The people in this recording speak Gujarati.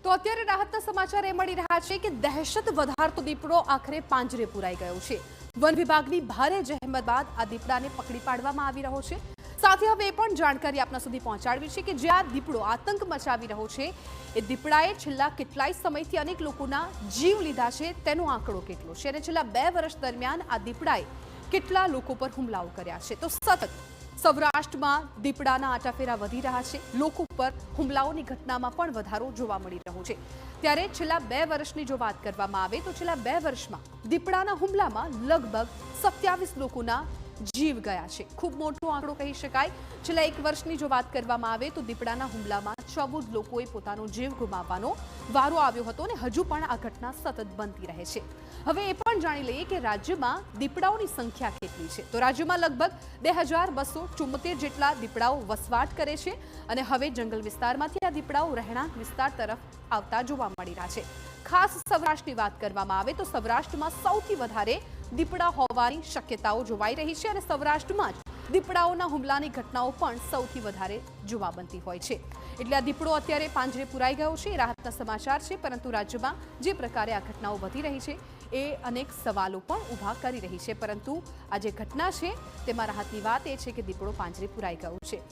તો અત્યારે રાહતના સમાચાર એ મળી રહ્યા છે કે દહેશત વધારતો દીપડો આખરે પાંજરે પુરાઈ ગયો છે। વન વિભાગની ભારે જહેમત બાદ આ દીપડાને પકડી પાડવામાં આવી રહ્યો છે। સાથે હવે એ પણ જાણકારી આપના સુધી પહોંચાડવી છે કે જે આ દીપડો આતંક મચાવી રહ્યો છે એ દીપડાએ છેલ્લા કેટલાય સમયથી અનેક લોકોના જીવ લીધા છે તેનો આંકડો કેટલો છે અને છેલ્લા 2 વર્ષ દરમિયાન આ દીપડાએ કેટલા લોકો પર હુમલાઓ કર્યા છે। તો સતત સૌરાષ્ટ્રમાં દીપડાના આટાફેરા વધી રહ્યા છે। લોકો પર હુમલાઓની ઘટનામાં પણ વધારો જોવા મળી રહ્યો છે। ત્યારે છેલ્લા 2 વર્ષની જો વાત કરવામાં આવે તો છેલ્લા 2 વર્ષમાં દીપડાના હુમલામાં લગભગ 27 લોકોના જીવ ગયા છે। ખૂબ મોટો આંકડો કહી શકાય। છેલ્લા 1 વર્ષની જો વાત કરવામાં આવે તો દીપડાના હુમલામાં 14 લોકોએ પોતાનો જીવ ગુમાવવાનો વારો આવ્યો હતો અને હજુ પણ આ ઘટના સતત બનતી રહે છે। હવે એ પણ જાણી લઈએ કે રાજ્યમાં દીપડાઓની સંખ્યા કેટલી છે। તો રાજ્યમાં લગભગ 2274 જેટલા દીપડાઓ વસવાટ કરે છે અને હવે જંગલ વિસ્તારમાંથી આ દીપડાઓ રહેણાંક વિસ્તાર તરફ આવતા જોવા મળી રહ્યા છે। ખાસ સૌરાષ્ટ્રની વાત કરવામાં આવે તો સૌરાષ્ટ્રમાં સૌથી વધારે દીપડા હોવાની શક્યતાઓ જોવાઈ રહી છે અને સૌરાષ્ટ્રમાં જ દીપડાઓના હુમલાની ઘટનાઓ પણ સૌથી વધારે જોવા બનતી હોય છે। એટલે આ દીપડો અત્યારે પાંજરે પુરાઈ ગયો છે, રાહતના સમાચાર છે, પરંતુ રાજ્યમાં જે પ્રકારે આ ઘટનાઓ વધી રહી છે એ અનેક સવાલો પણ ઊભા કરી રહી છે। પરંતુ આ જે ઘટના છે તેમાં રાહતની વાત એ છે કે દીપડો પાંજરે પુરાઈ ગયો છે।